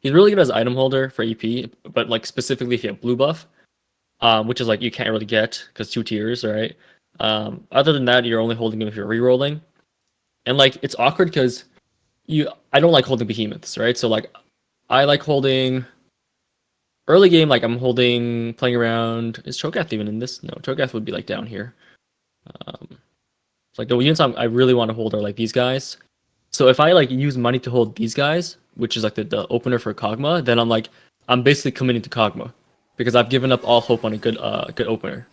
He's really good as item holder for EP, but like specifically if you have blue buff, which is like you can't really get because 2 tiers, right? Other than that, you're only holding him if you're rerolling, and like it's awkward because I don't like holding behemoths, right? So like I like holding early game, like I'm holding playing around. Is Cho'Gath even in this? No, Cho'Gath would be like down here. Like the units I really want to hold are like these guys. So if I like use money to hold these guys, which is like the opener for Kog'Maw, then I'm basically committing to Kog'Maw because I've given up all hope on a good opener.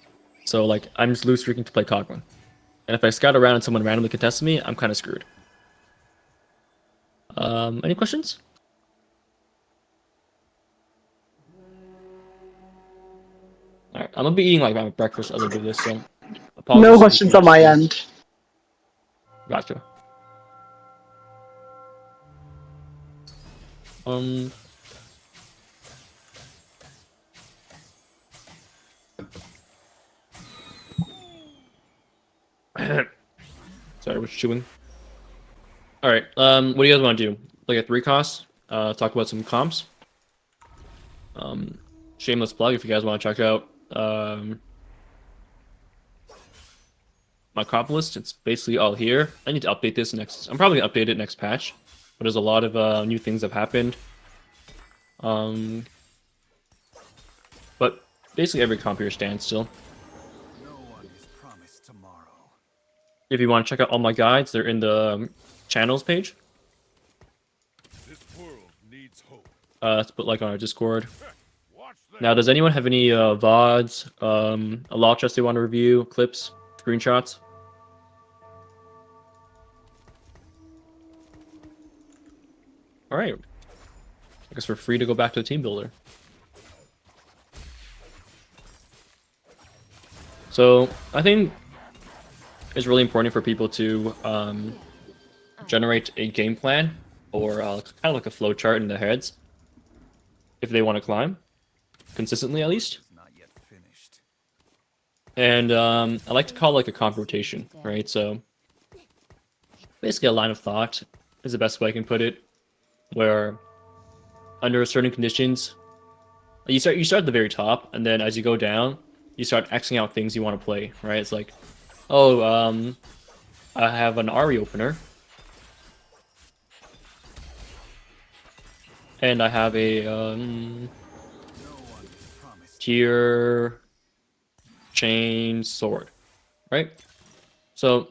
So like I'm just loose streaking to play Kog'Maw. And if I scout around and someone randomly contests me, I'm kind of screwed. Any questions? All right, I'm gonna be eating like my breakfast as I do this, so apologies. No questions on my end. Gotcha. Sorry, I was chewing. All right. What do you guys want to do? Like a 3 cost? Talk about some comps. Shameless plug if you guys want to check out my comp list. It's basically all here. I need to update this next. I'm probably gonna update it next patch, but there's a lot of new things that have happened. But basically every comp here stands still. If you want to check out all my guides, they're in the channels page. Let's put like on our Discord. Now, does anyone have any VODs, a law chest they want to review, clips, screenshots? All right. I guess we're free to go back to the team builder. So I think it's really important for people to generate a game plan or kind of like a flow chart in their heads if they want to climb consistently, at least. And I like to call it like a comp rotation, right? So basically a line of thought is the best way I can put it, where under certain conditions you start at the very top, and then as you go down you start Xing out things you want to play, right? It's like, oh, I have an Ari opener, and I have a tier chain sword, right? So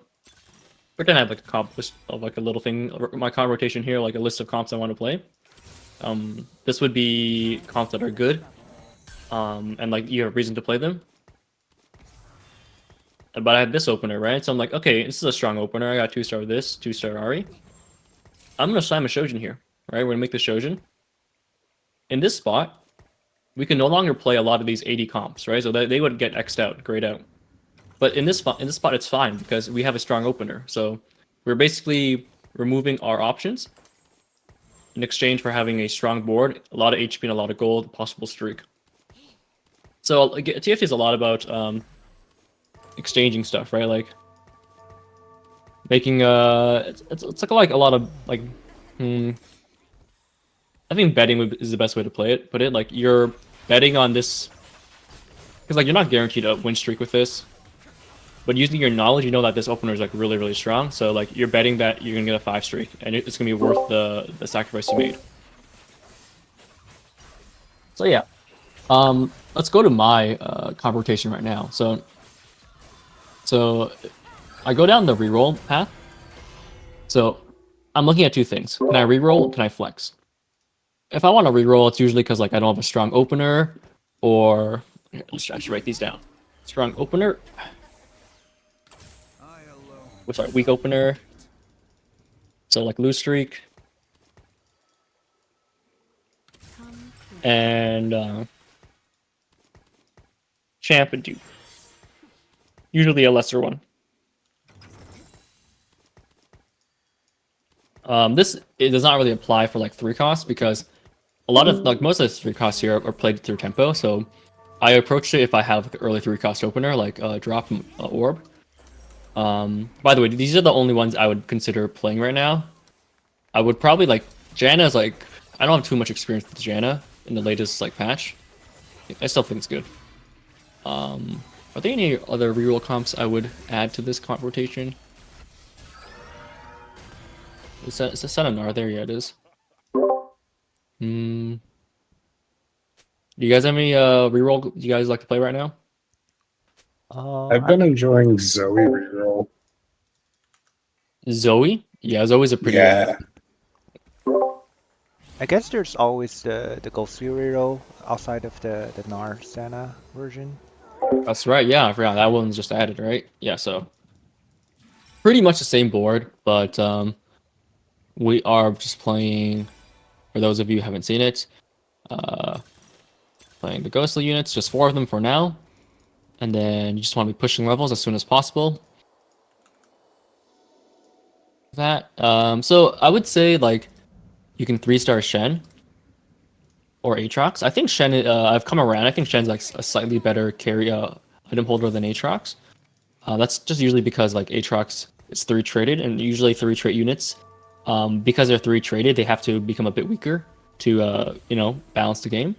we're gonna have like a comp list of like a little thing, my comp rotation here, like a list of comps I want to play. This would be comps that are good, and like you have reason to play them. But I have this opener, right? So I'm like, okay, this is a strong opener. I got 2-star with this, 2-star Ari. I'm gonna slam a Shojin here, right? We're gonna make the Shojin. In this spot, we can no longer play a lot of these 80 comps, right? So they would get X'd out, grayed out. But in this spot, it's fine because we have a strong opener. So we're basically removing our options in exchange for having a strong board, a lot of HP and a lot of gold, possible streak. So like, TFT is a lot about exchanging stuff, right? Like making it's like a lot of like I think betting is the best way to put it. Like you're betting on this because like you're not guaranteed a win streak with this, but using your knowledge, you know that this opener is like really strong. So like you're betting that you're gonna get a 5 streak, and it's gonna be worth the sacrifice you made. So yeah, let's go to my comp rotation right now. So I go down the reroll path. So I'm looking at 2 things. Can I reroll? Can I flex? If I want to reroll, it's usually because like I don't have a strong opener, or here, let's actually write these down. Strong opener. What's our weak opener? So like lose streak. And champ and dupe. Usually a lesser one. It does not really apply for like 3 costs because a lot of like most of the 3 costs here are played through tempo. So I approached it if I have like an early 3 cost opener like drop from orb. By the way, these are the only ones I would consider playing right now. I would probably like Janna's like I don't have too much experience with Janna in the latest like patch. I still think it's good. Are there any other reroll comps I would add to this comp rotation? Is that Senanar there? Yeah, it is. Hmm. Do you guys have any reroll you guys like to play right now? I've been enjoying Zoe reroll. Zoe? Yeah, Zoe's a pretty Yeah. I guess there's always the Ghost Fury roll outside of the Nar Senna version. That's right. Yeah, I forgot that one's just added, right? Yeah, so pretty much the same board, but we are just playing. For those of you who haven't seen it, uh, playing the ghostly units, just 4 of them for now, and then you just want to be pushing levels as soon as possible. That so I would say like you can 3-star Shen or Aatrox. I think Shen. I've come around. I think Shen's like a slightly better carry item holder than Aatrox. That's just usually because like Aatrox is 3 traded, and usually 3 trait units, because they're 3 traded, they have to become a bit weaker to balance the game.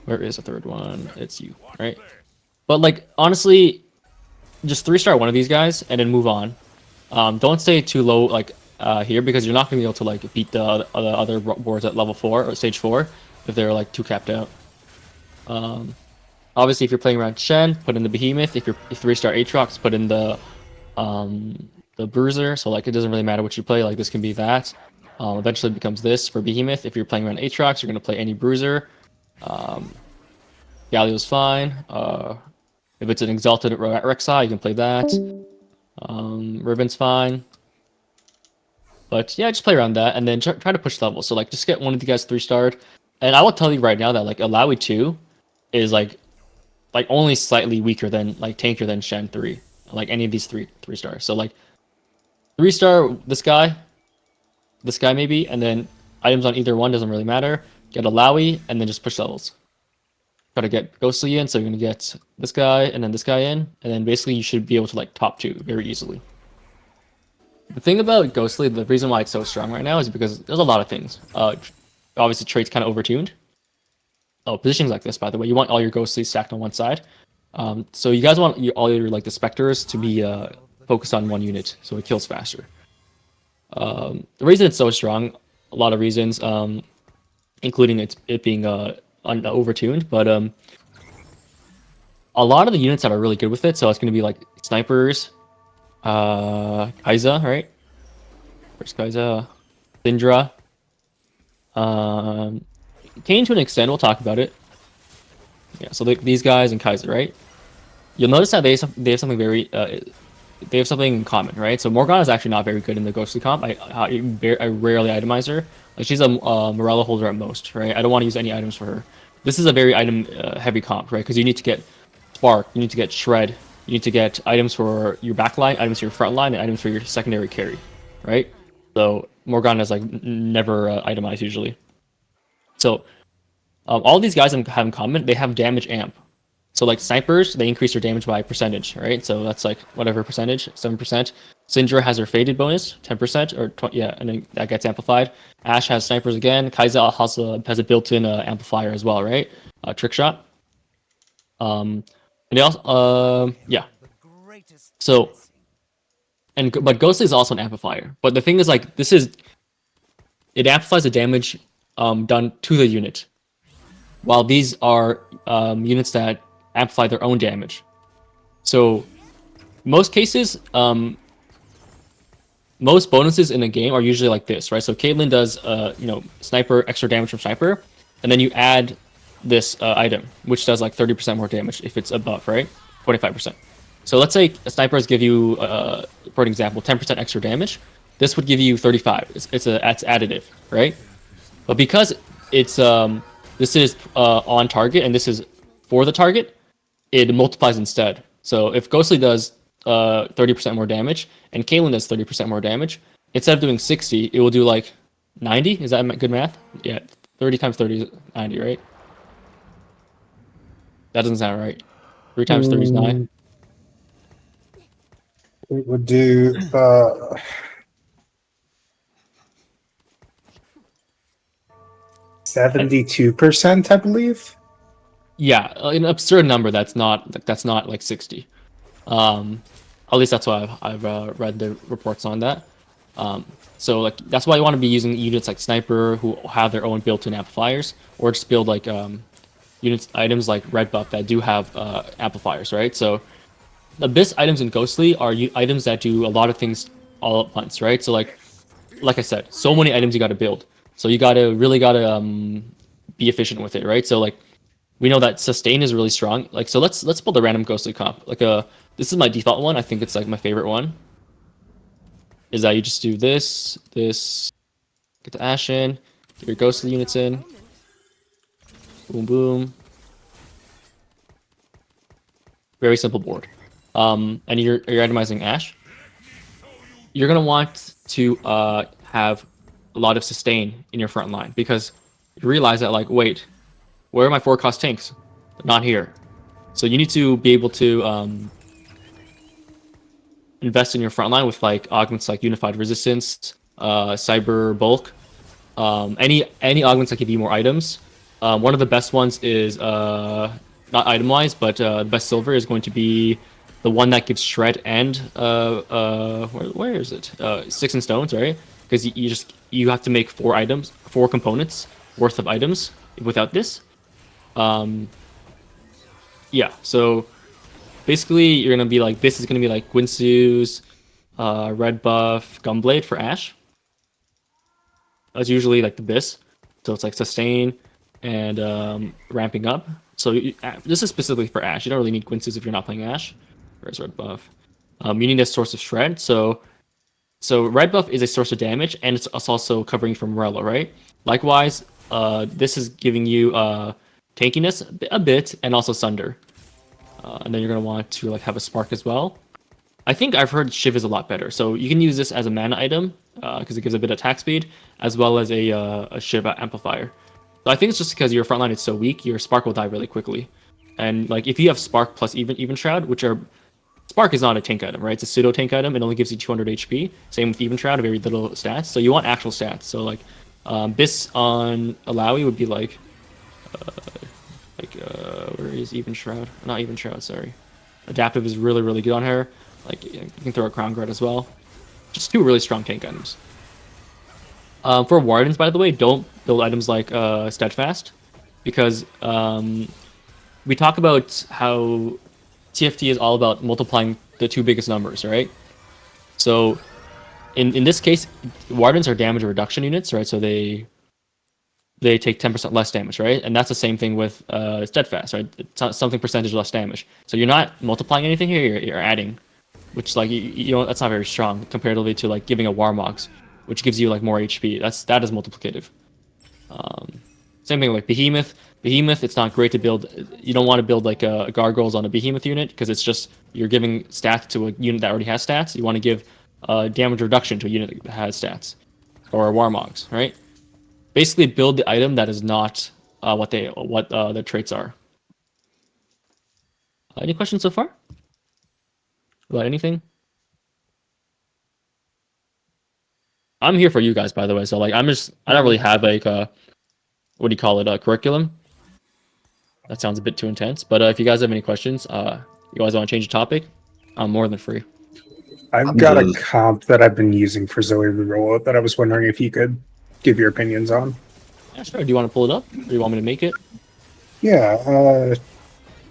Where is the third one? It's you, right? But like honestly, just 3-star one of these guys and then move on. Don't stay too low like here because you're not gonna be able to like beat the other boards at level 4 or stage 4 if they're like too capped out. Obviously, if you're playing around Shen, put in the Behemoth. If you're 3-star Aatrox, put in the Bruiser. So like it doesn't really matter what you play. Like this can be that. Eventually it becomes this for Behemoth. If you're playing around Aatrox, you're gonna play any Bruiser. Galio's fine. If it's an Exalted Rek'Sai, you can play that. Riven's fine. But yeah, just play around that and then try to push levels. So like just get one of the guys 3-starred. And I will tell you right now that like Alawi 2 is like only slightly weaker than like tankier than Shen 3. Like any of these 3-stars. So like 3-star this guy maybe, and then items on either one doesn't really matter. Get Alawi and then just push levels. Try to get Ghostly in, so you're gonna get this guy and then this guy in, and then basically you should be able to like top 2 very easily. The thing about Ghostly, the reason why it's so strong right now is because there's a lot of things. Obviously traits kind of overtuned. Oh, positions like this, by the way, you want all your Ghostly stacked on one side. So you guys want all your like the Spectres to be focused on one unit, so it kills faster. The reason it's so strong, a lot of reasons, including it being overtuned, but a lot of the units that are really good with it, so it's going to be like snipers, Kai'Sa, right? First Kai'Sa, Syndra, Kayn to an extent. We'll talk about it. Yeah, so these guys and Kai'Sa, right? You'll notice that they have something very they have something in common, right? So Morgana is actually not very good in the ghostly comp. I rarely itemize her. Like she's a Morello holder at most, right? I don't want to use any items for her. This is a very item heavy comp, right? Because you need to get Spark, you need to get Shred, you need to get items for your backline, items for your front line, and items for your secondary carry, right? So Morgana is like never itemized usually. So all these guys have in common, they have damage amp. So like snipers, they increase their damage by percentage, right? So that's like whatever percentage, 7%. Syndra has her faded bonus, 10%, or yeah, and then that gets amplified. Ashe has snipers again. Kai'Sa also has a built-in amplifier as well, right? Trick shot. And they also, yeah. So, but Ghostly is also an amplifier. But the thing is, like, it amplifies the damage done to the unit, while these are units that amplify their own damage. So most cases, most bonuses in a game are usually like this, right? So Caitlyn does, sniper extra damage from sniper, and then you add this item, which does like 30% more damage if it's a buff, right? 25%. So let's say snipers give you, for an example, 10% extra damage. This would give you 35. It's additive, right? But because it's this is on target and this is for the target, it multiplies instead. So if Ghostly does 30% more damage and Caitlyn does 30% more damage, instead of doing 60, it will do like 90. Is that good math? Yeah, 30 times 30 is 90, right? That doesn't sound right. 3 times 30 is 9. It would do 72%, I believe. Yeah, an absurd number. That's not like 60. At least that's what I've read the reports on that. So like that's why you want to be using units like sniper who have their own built-in amplifiers, or just build like units items like red buff that do have amplifiers, right? So abyss items in ghostly are items that do a lot of things all at once, right? So like I said, so many items you got to build. So you gotta be efficient with it, right? So like we know that sustain is really strong. Like so let's build a random ghostly comp. Like this is my default one. I think it's like my favorite one. Is that you just do this, get the ash in, get your ghostly units in, boom boom. Very simple board. And you're itemizing ash. You're gonna want to have a lot of sustain in your front line because you realize that like wait, where are my 4-cost tanks? Not here. So you need to be able to invest in your front line with like augments like unified resistance, cyber bulk, any augments that give you more items. One of the best ones is not item wise, but the best silver is going to be the one that gives shred and where is it? Sticks and stones, right? Because you have to make 4 components worth of items without this. Yeah, so basically you're gonna be like this is gonna be like Gwinsu's red buff Gunblade for Ash. That's usually like the BIS. So it's like sustain and ramping up. So this is specifically for Ash. You don't really need Gwinsu's if you're not playing Ash. Where's red buff? You need a source of shred. So red buff is a source of damage, and it's also covering from Morello, right? Likewise, this is giving you tankiness a bit, and also Sunder. And then you're gonna want to like have a spark as well. I think I've heard Shiv is a lot better, so you can use this as a mana item because it gives a bit of attack speed, as well as a Shiv amplifier. So I think it's just because your front line is so weak, your spark will die really quickly. And like if you have spark plus even shroud, which are spark is not a tank item, right? It's a pseudo tank item. It only gives you 200 HP. Same with even shroud, very little stats. So you want actual stats. So like Bis on Alawi would be like where is even shroud? Not even shroud, sorry. Adaptive is really good on her. Like you can throw a crown guard as well. Just 2 really strong tank items. For wardens, by the way, don't build items like steadfast because we talk about how TFT is all about multiplying the 2 biggest numbers, right? So in this case, wardens are damage reduction units, right? So they take 10% less damage, right? And that's the same thing with steadfast, right? It's something percentage less damage. So you're not multiplying anything here; you're adding, which like you know that's not very strong comparatively to like giving a Warmogs, which gives you like more HP. That is multiplicative. Same thing like Behemoth. Behemoth, it's not great to build. You don't want to build like a gargoyles on a Behemoth unit because it's just you're giving stats to a unit that already has stats. You want to give damage reduction to a unit that has stats, or Warmogs, right? Basically, build the item that is not what the traits are. Any questions so far about anything? I'm here for you guys, by the way. So like, I don't really have like what do you call it, a curriculum. That sounds a bit too intense. But if you guys have any questions, you guys want to change the topic, I'm more than free. I've got a comp that I've been using for Zoe Reroll that I was wondering if you could give your opinions on. Yeah, sure. Do you want to pull it up, or do you want me to make it? Yeah.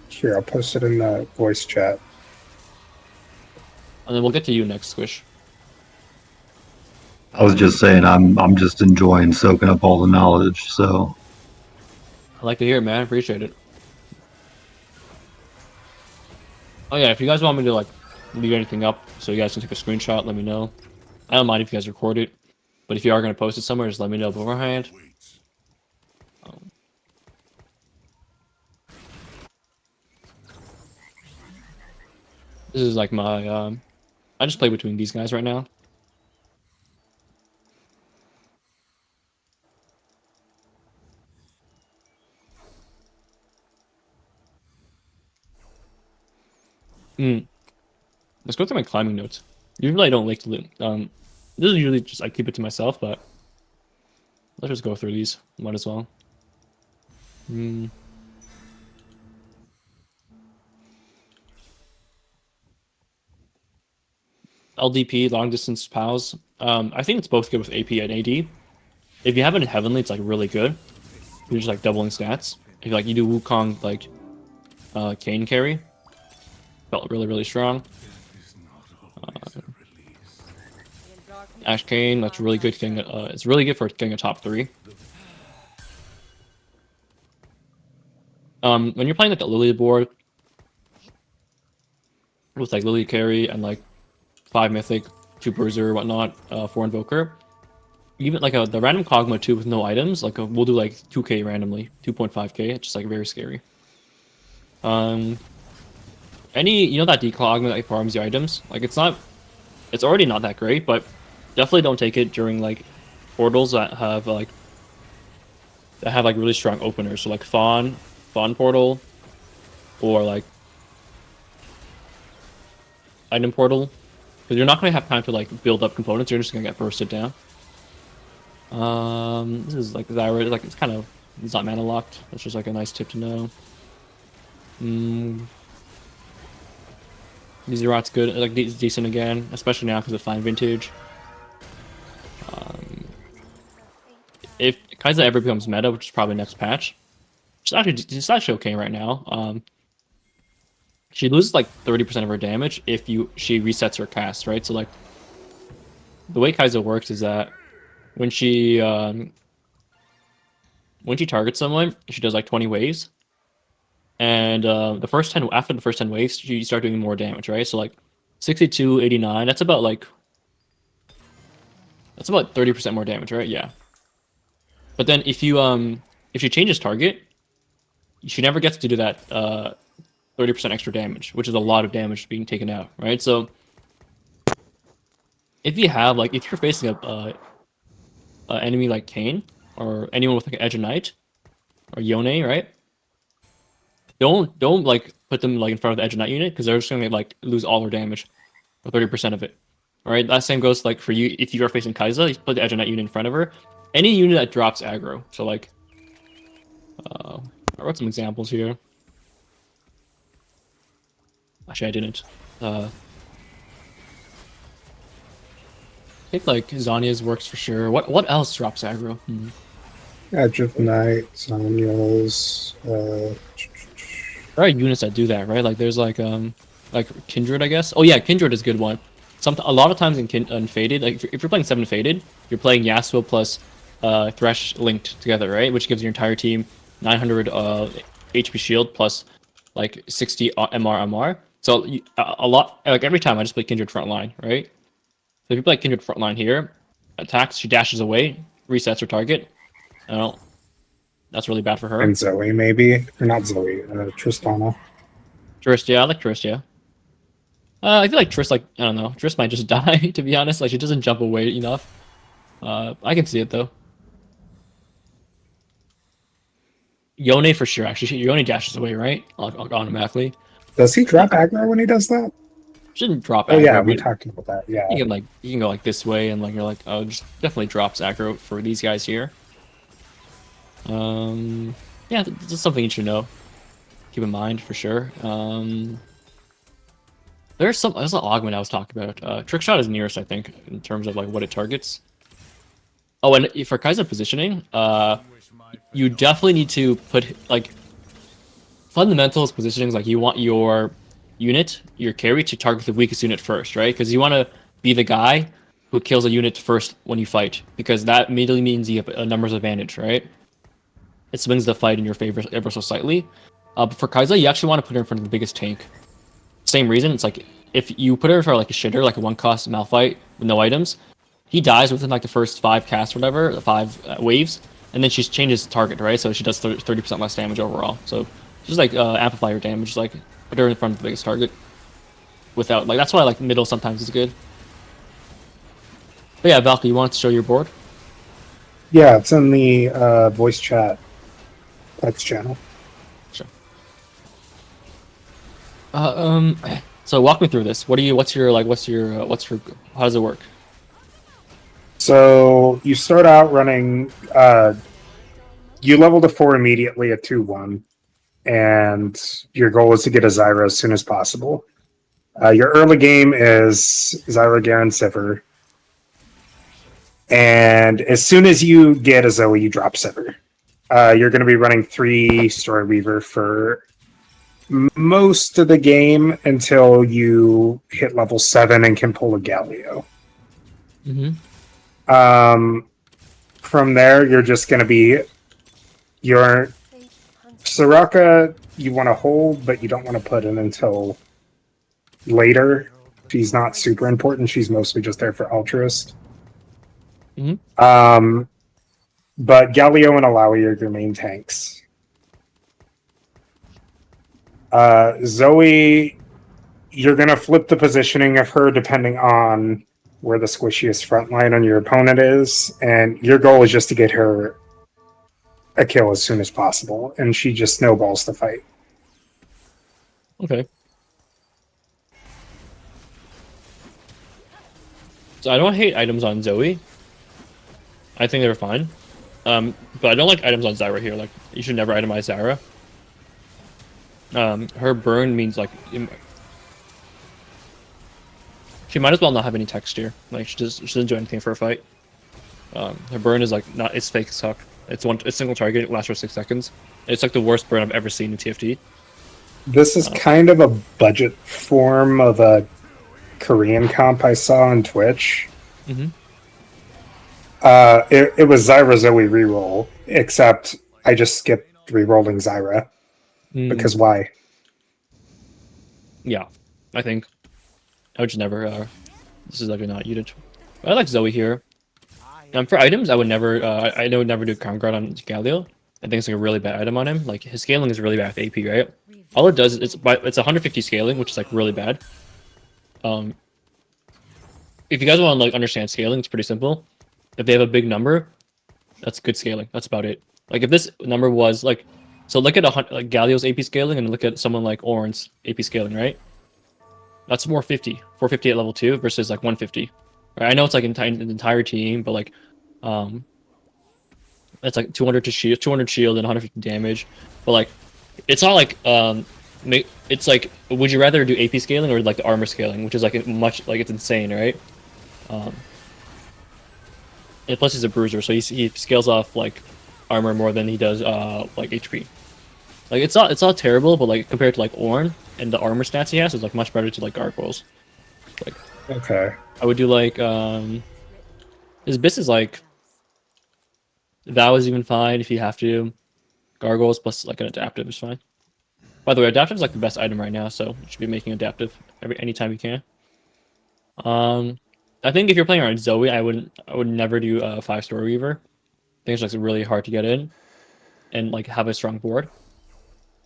Here, I'll post it in the voice chat. And then we'll get to you next, Squish. I was just saying, I'm just enjoying soaking up all the knowledge. So I like to hear it, man. Appreciate it. Oh yeah, if you guys want me to like leave anything up so you guys can take a screenshot, let me know. I don't mind if you guys record it, but if you are gonna post it somewhere, just let me know beforehand. This is like my I just play between these guys right now. Let's go through my climbing notes. Usually I don't like to loot. This is usually just I keep it to myself, but let's just go through these. Might as well. Hmm. LDP, long distance pals. I think it's both good with AP and AD. If you have it in Heavenly, it's like really good. You're just like doubling stats. If like you do Wukong like Kane carry, felt really strong. Ash Kane, that's really good. It's really good for getting a top 3. When you're playing like a Lily board with like Lily carry and like 5 mythic, 2 bruiser, whatnot, 4 invoker, even like the random Kog'Maw 2 with no items, like we'll do like 2k randomly, 2.5k. It's just like very scary. Any that declog that like, farms your items, like it's already not that great, but definitely don't take it during like portals that have like really strong openers. So like Fawn portal, or like item portal, because you're not gonna have time to like build up components. You're just gonna get bursted down. This is like Zyra, like it's not mana locked. That's just like a nice tip to know. Zerot's good, like decent again, especially now because of Fine Vintage. If Kai'Sa ever becomes meta, which is probably next patch, it's actually okay right now. She loses like 30% of her damage if she resets her cast, right? So like the way Kai'Sa works is that when she targets someone, she does like 20 waves. And after the first 10 waves, you start doing more damage, right? So like 62, 89, that's about 30% more damage, right? Yeah. But then if she changes target, she never gets to do that 30% extra damage, which is a lot of damage being taken out, right? So if you're facing a enemy like Kane, or anyone with like an Edge of Knight or Yone, right? Don't like put them like in front of the Edge of Knight unit, because they're just gonna like lose all their damage, or 30% of it. All right, that same goes like for you if you are facing Kai'Sa, you put the Edge of Knight unit in front of her. Any unit that drops aggro, so like, I wrote some examples here. Actually, I didn't. I think like Zanya's works for sure. What else drops aggro? Edge of Night, Zaniel's, There are units that do that, right? Like there's like Kindred, I guess. Oh yeah, Kindred is a good one. A lot of times in Faded, like if you're playing 7 Faded, you're playing Yasuo plus Thresh linked together, right? Which gives your entire team 900 HP shield plus like 60 MR. So a lot, like every time I just play Kindred frontline, right? So if you play Kindred frontline here, attacks, she dashes away, resets her target. I don't. That's really bad for her. and Zoe maybe, or not Zoe, Tristana. Trist, yeah, I like Trist, yeah. I feel like Trist, like, I don't know, Trist might just die, to be honest. Like, she doesn't jump away enough. I can see it, though. Yone for sure, actually. Yone dashes away, right? Automatically. Does he drop aggro when he does that? Shouldn't drop Oh aggro. yeah, we but talked about that. Yeah. you can go like this way, and like you're like, oh, it just definitely drops aggro for these guys here. Yeah, that's something you should know. Keep in mind for sure. There's an augment I was talking about. Trickshot is nearest, I think, in terms of like what it targets. Oh, and for Kai'Sa positioning, you definitely need to put like fundamentals positionings. Like you want your unit, your carry, to target the weakest unit first, right? Because you want to be the guy who kills a unit first when you fight, because that immediately means you have a numbers advantage, right? It swings the fight in your favor ever so slightly. But for Kai'Sa, you actually want to put her in front of the biggest tank. Same reason, it's like if you put her for like a shitter, like a 1-cost Malphite with no items, he dies within like the first 5 casts or whatever, the 5 waves, and then she changes target, right? So she does 30% less damage overall. So just like amplify her damage, like put her in front of the biggest target. Without like, that's why like middle sometimes is good. But yeah, Valky, you want to show your board? Yeah, it's in the voice chat text channel. Sure. So walk me through this. How does it work? So you start out running you level to 4 immediately at 2-1, and your goal is to get a Zyra as soon as possible. Your early game is Zyra, Garen, Sivir. And as soon as you get a Zoe, you drop Sivir. You're going to be running 3 Story Weaver for most of the game until you hit level 7 and can pull a Galio. From there, you're just going to be your Soraka. You want to hold, but you don't want to put in until later. She's not super important. She's mostly just there for altruist. But Galio and Alawi are your main tanks. Zoe, you're going to flip the positioning of her depending on where the squishiest front line on your opponent is, and your goal is just to get her a kill as soon as possible, and she just snowballs the fight. Okay. So I don't hate items on Zoe. I think they're fine. But I don't like items on Zyra here. Like, you should never itemize Zyra. Her burn means like she might as well not have any texture. Like she doesn't do anything for a fight. Her burn is like not, it's fake as fuck. It's a single target, it lasts for 6 seconds. It's like the worst burn I've ever seen in TFT. This is kind of a budget form of a Korean comp I saw on Twitch. It was Zyra Zoe reroll, except I just skipped rerolling Zyra. Because why? Yeah, I think I would just never. This is like not unit. I like Zoe here. For items, I would never. I would never do Crown Guard on Galio. I think it's like a really bad item on him. Like his scaling is really bad with AP, right? All it does is it's 150 scaling, which is like really bad. If you guys want to like understand scaling, it's pretty simple. If they have a big number, that's good scaling. That's about it. Like if this number was like, so look at like Galio's AP scaling and look at someone like Orin's AP scaling, right? That's 450 at level 2 versus like 150. Right? I know it's like an entire team, but like, it's like 200 shield and 150 damage. But like, it's not like it's like, would you rather do AP scaling or like the armor scaling, which is like much like it's insane, right? And plus he's a bruiser, so he scales off like armor more than he does like HP. Like it's not terrible, but like compared to like Ornn and the armor stats he has, it's like much better to like gargoyles. Like Okay. I would do like his Abyss is like Vow is even fine if you have to. Gargoyles plus like an adaptive is fine. By the way, adaptive is like the best item right now, so you should be making adaptive anytime you can. I think if you're playing around Zoe, I would never do 5-Story Weaver. I think it's like really hard to get in and like have a strong board.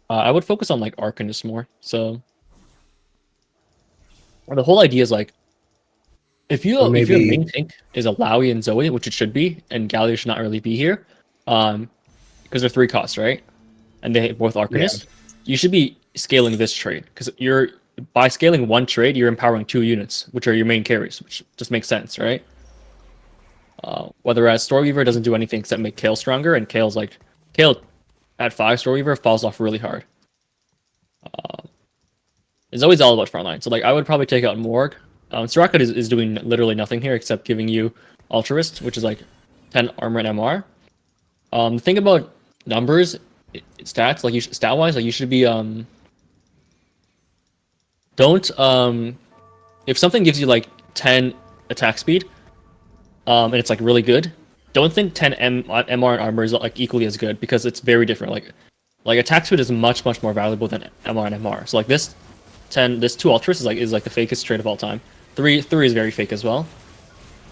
I would focus on like Arcanist more. So the whole idea is like if your main tank is a Lowy and Zoe, which it should be, and Galio should not really be here, because they're 3 costs, right? And they both Arcanist. Yeah. You should be scaling this trade because by scaling 1 trade, you're empowering 2 units, which are your main carries, which just makes sense, right? Whereas Story Weaver doesn't do anything except make Kale stronger, and Kale at 5 Story Weaver falls off really hard. It's always all about frontline. So like I would probably take out Morg. Soraka is doing literally nothing here except giving you Altruist, which is like 10 armor and MR. The thing about numbers, stats, like stat wise, like you should be don't if something gives you like 10 attack speed, and it's like really good, don't think 10 MR and armor is like equally as good because it's very different. Like attack speed is much more valuable than MR and MR. So like this 2 Altruist is like the fakest trade of all time. 3 is very fake as well.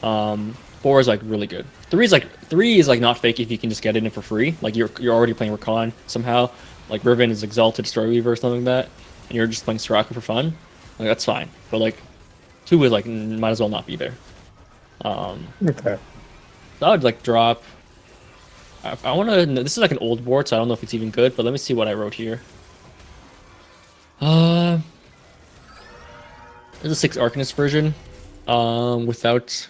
4 is like really good. 3 is like not fake if you can just get it in for free. Like you're already playing Rakan somehow. Like Riven is Exalted Story Weaver or something like that, and you're just playing Soraka for fun. Like that's fine. But like 2 is like might as well not be there. Okay. So I would like drop. I want to. This is like an old board, so I don't know if it's even good. But let me see what I wrote here. There's a 6 Arcanist version, without.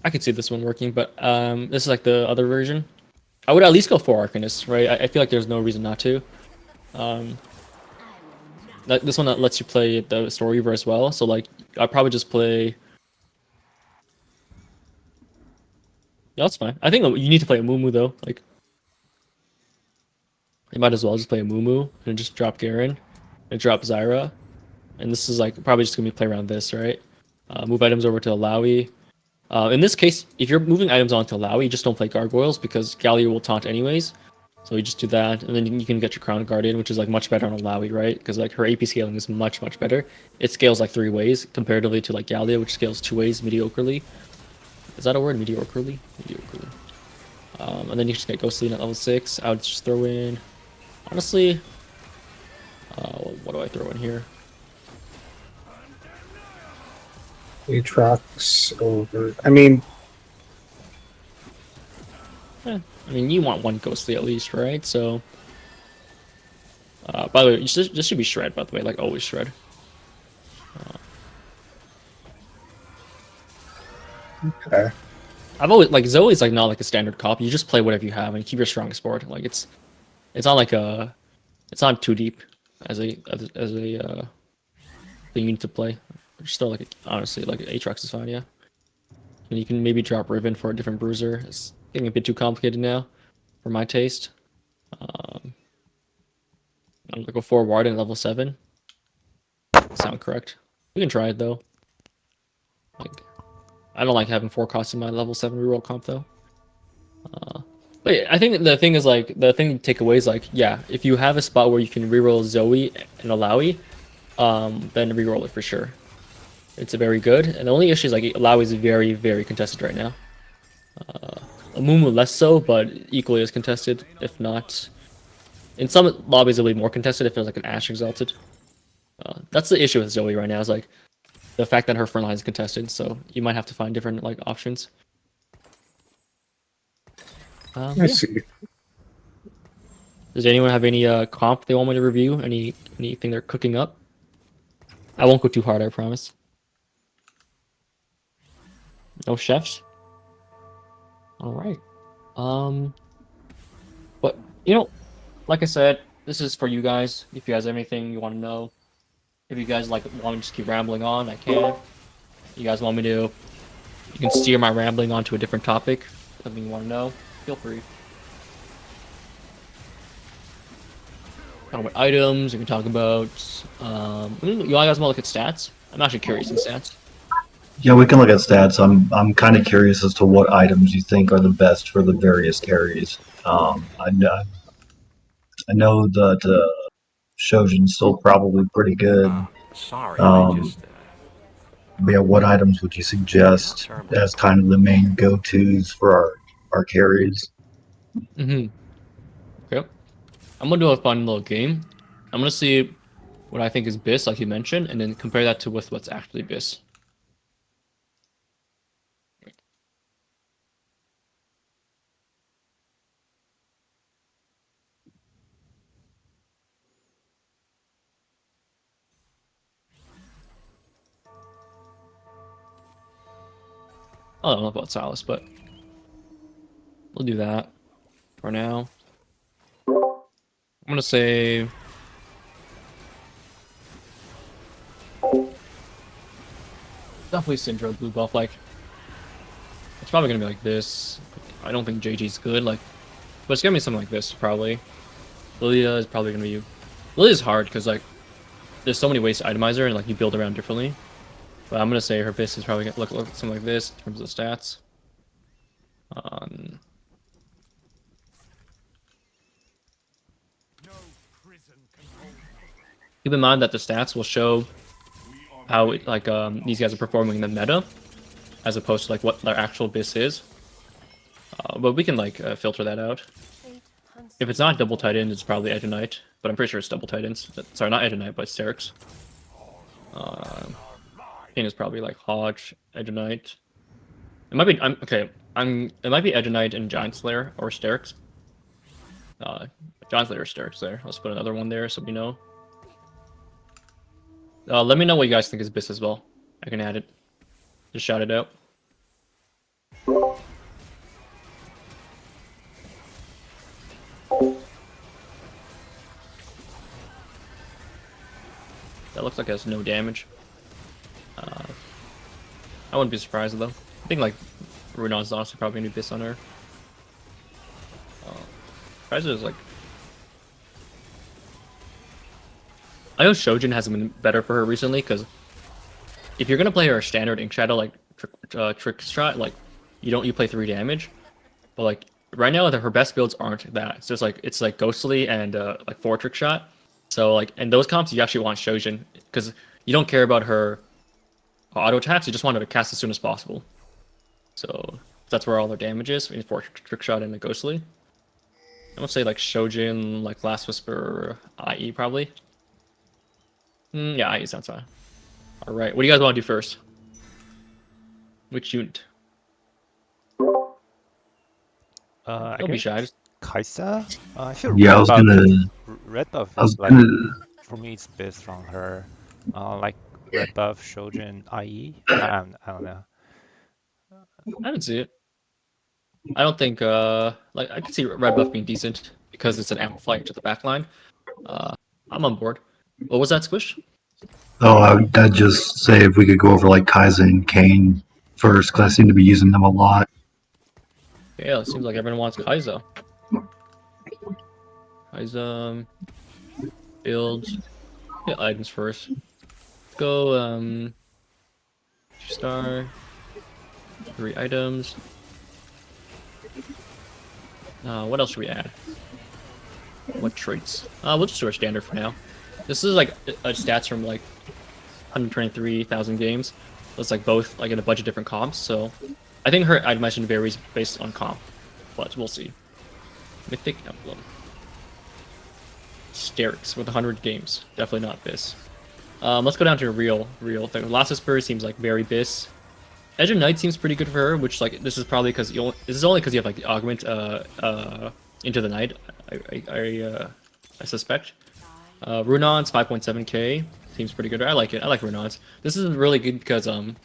I could see this one working, but this is like the other version. I would at least go for Arcanist, right? I feel like there's no reason not to. Um, this one that lets you play the Story Weaver as well. So like, I'd probably just play. Yeah, that's fine. I think you need to play a Mumu though. Like, you might as well just play a Mumu and just drop Garen and drop Zyra. And this is like probably just gonna be play around this, right? Move items over to Alawi. In this case, if you're moving items onto Alawi, just don't play Gargoyles because Galio will taunt anyways. So you just do that, and then you can get your Crown Guardian, which is like much better on Alawi, right? Because like her AP scaling is much better. It scales like 3 ways comparatively to like Galio, which scales 2 ways mediocrely. Is that a word? Mediocrely? Mediocrely. And then you just get Ghostly at level 6. I would just throw in, honestly, what do I throw in here? Aatrox over. I mean, I mean, you want one Ghostly at least, right? So, by the way, this should be Shred, by the way, like always Shred. okay. I've always like Zoe's like not like a standard cop. You just play whatever you have and keep your strongest board. Like it's not like it's not too deep as a thing you need to play. Still like honestly like Aatrox is fine, yeah. And you can maybe drop Riven for a different bruiser. It's getting a bit too complicated now for my taste. I'm gonna go for Warden at level 7. Sound correct. We can try it though. Like I don't like having 4 costs in my level 7 reroll comp though. But yeah, I think the thing is like the thing to take away is like yeah, if you have a spot where you can reroll Zoe and Alawi, then reroll it for sure. It's a very good. And the only issue is like Alawi is very contested right now. Amumu less so, but equally as contested, if not. In some lobbies it'll be more contested if there's like an Ashe exalted. That's the issue with Zoe right now is like the fact that her front line is contested, so you might have to find different like options. I Yeah. see. Does anyone have any comp they want me to review? Anything they're cooking up? I won't go too hard, I promise. No chefs? Alright. But you know, like I said, this is for you guys. If you guys have anything you want to know. If you guys like want me to just keep rambling on, I can. You guys want me to, you can steer my rambling onto a different topic. Something you want to know, feel free. Talk about items, we can talk about you guys want to look at stats? I'm actually curious in stats. Yeah, we can look at stats. I'm kind of curious as to what items you think are the best for the various carries. I know that Shojin's still probably pretty good. Sorry, Um, But yeah, what items would you suggest as kind of the main go-tos for our carries? Okay. I'm gonna do a fun little game. I'm gonna see what I think is BIS, like you mentioned, and then compare that to with what's actually BIS. I don't know about Silas, but we'll do that for now. I'm gonna say definitely Syndra blue buff. Like it's probably gonna be like this. I don't think JG's good. Like, but it's gonna be something like this probably. Lilia is probably gonna be. Lilia's hard because like there's so many ways to itemize her and like you build around differently. But I'm gonna say her BIS is probably gonna look something like this in terms of stats. Keep in mind that the stats will show how like these guys are performing in the meta, as opposed to like what their actual BIS is. But we can like filter that out. If it's not double tight end, it's probably Edge and Knight, but I'm pretty sure it's double tight ends. Sorry, not Edge and Knight, but Sterix. Kane is probably like Hodge, Edge and Knight. It might be it might be Edge and Knight and Giant Slayer or Sterix. Giant Slayer or Sterix there. Let's put another one there so we know. Let me know what you guys think is BIS as well. I can add it. Just shout it out. That looks like it has no damage. I wouldn't be surprised though. I think like Runon's also probably gonna be Biss on her. Kaiser is like. I know Shojin hasn't been better for her recently because if you're gonna play her standard Ink Shadow like trick shot, like you play 3 damage, but like right now her best builds aren't that. It's just like Ghostly and like 4 trick shot. So like in those comps you actually want Shojin because you don't care about her auto attacks. You just want her to cast as soon as possible. So that's where all their damage is. I mean, 4 trick shot and a Ghostly. I would say like Shojin, like Last Whisper, IE probably. Yeah, IE sounds fine. All right, what do you guys want to do first? Which unit? I Don't be guess shy. Just... Kaisa? I feel Yeah, I was gonna. red buff I was is like gonna. for me it's best from her. Like red buff, Shojin, IE. I don't know. I don't see it. I don't think like I could see red buff being decent because it's an amplifier to the backline. I'm on board. What was that, Squish? Oh, I'd just say if we could go over like Kaizen and Kane first, because I seem to be using them a lot. Yeah, it seems like everyone wants Kaizo. Kaizo builds. Yeah, items first. Let's go 2-star. 3 items. What else should we add? What traits? We'll just do our standard for now. This is like a stats from like 123,000 games. It's like both like in a bunch of different comps. So I think her itemization varies based on comp, but we'll see. Mythic Emblem. Sterix with 100 games. Definitely not Biss. Let's go down to a real thing. Last Whisper seems like very Biss. Edge of Night seems pretty good for her, which like this is probably because this is only because you have like the augment into the night. I suspect. Runon's 5.7k seems pretty good. I like it. I like Runon's. This is really good because the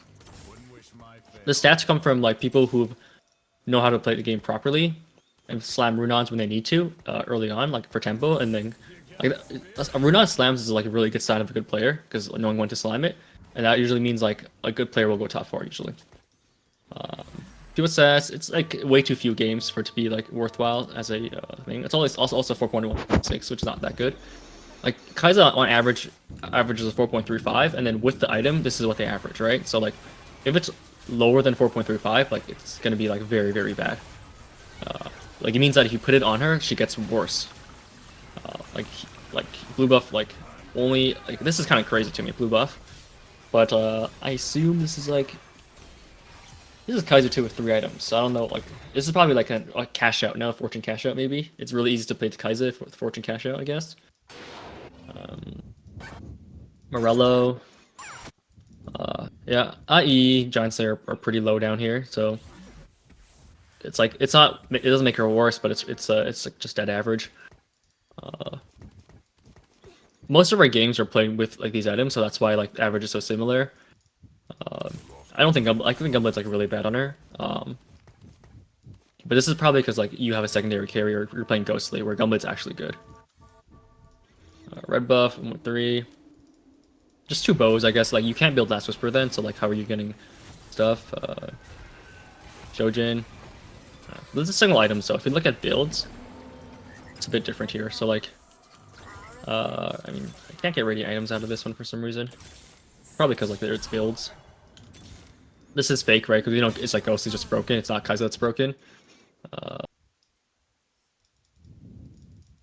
stats come from like people who know how to play the game properly and slam Runon's when they need to early on, like for tempo, and then like Runon slams is like a really good sign of a good player because knowing when to slam it. And that usually means like a good player will go top 4 usually. To assess, it's like way too few games for it to be like worthwhile as a thing. It's always also 4.1.6, which is not that good. Like Kaiza on average averages a 4.35, and then with the item, this is what they average, right? So like if it's lower than 4.35, like it's gonna be like very very bad. Like it means that if you put it on her, she gets worse. Like blue buff, like only like this is kind of crazy to me, blue buff. But I assume this is like Kaiser 2 with 3 items. So I don't know, like this is probably like a cash out, now Fortune cash out maybe. It's really easy to play to Kaiser with Fortune cash out, I guess. Morello. Yeah, IE, Giant Slayer are pretty low down here, so it's like it doesn't make her worse, but it's like just at average. Most of our games are playing with like these items, so that's why like the average is so similar. I think Gumble's like really bad on her. But this is probably because like you have a secondary carrier, you're playing Ghostly, where Gumble's actually good. Red buff, 3. Just 2 bows, I guess. Like you can't build Last Whisper then, so like how are you getting stuff? Shojin. This is a single item, so if you look at builds, it's a bit different here. So like, I mean, I can't get radiant items out of this one for some reason. Probably because like it's builds. This is fake, right? Because you know it's like Ghostly just broken. It's not Kaiser that's broken.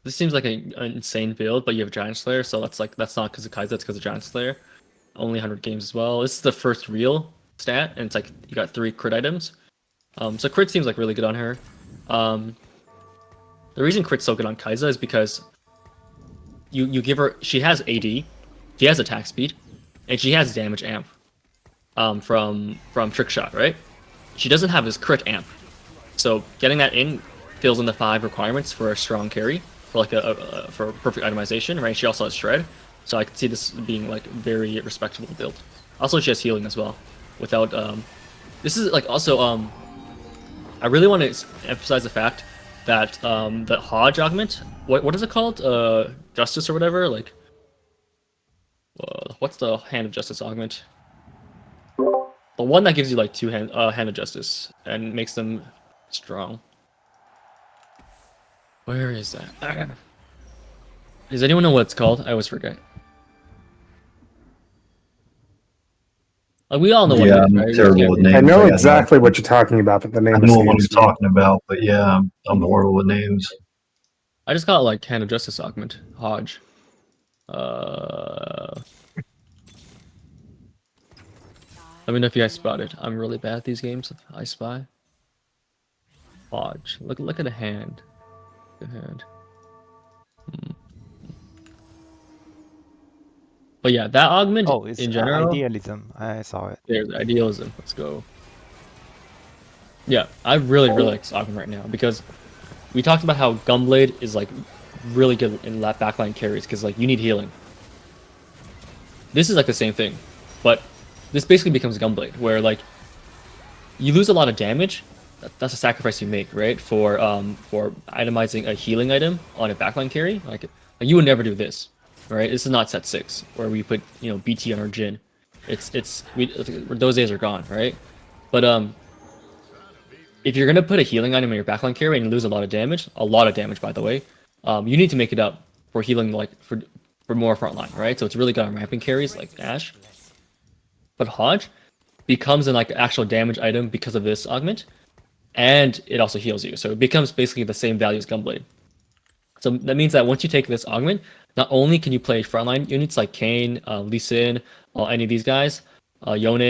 This seems like an insane build, but you have Giant Slayer, so that's not because of Kaiser, it's because of Giant Slayer. Only 100 games as well. This is the first real stat, and it's like you got 3 crit items. So crit seems like really good on her. The reason crit's so good on Kaiser is because you give her, she has AD, she has attack speed, and she has damage amp from trick shot, right? She doesn't have his crit amp, so getting that in fills in the 5 requirements for a strong carry, for like for perfect itemization, right? She also has shred, so I could see this being like very respectable build. Also, she has healing as well. Without this is like also I really want to emphasize the fact that the Hodge augment, what is it called? Justice or whatever, like What's the Hand of Justice augment? The one that gives you like 2 Hand of Justice and makes them strong. Where is that? Does anyone know what it's called? I always forget. Like, we all know what Yeah, it is, I'm right? We just terrible can't with remember. I names. know got no- exactly what you're talking about, but the I name know what escapes I'm me. talking about, but yeah, I'm horrible with names. I just got like Hand of Justice augment. Hodge. Let me know if you guys spot it. I'm really bad at these games. I spy. Hodge. Look at the hand. Good hand. But yeah, that augment Oh, it's in general. idealism. I saw it. There's idealism. Let's go. Yeah, I really like this augment right now because we talked about how Gunblade is like really good in backline carries because like you need healing. This is like the same thing, but this basically becomes Gunblade where like you lose a lot of damage. That's a sacrifice you make, right? For itemizing a healing item on a backline carry. Like you would never do this, right? This is not set 6 where we put BT on our Jhin. Those days are gone, right? But if you're gonna put a healing item in your backline carry and lose a lot of damage by the way, you need to make it up for healing like for more frontline, right? So it's really good on ramping carries like Ashe. But Hodge becomes an like actual damage item because of this augment, and it also heals you. So it becomes basically the same value as Gunblade. So that means that once you take this augment, not only can you play frontline units like Kayn, Lee Sin, any of these guys, Yone,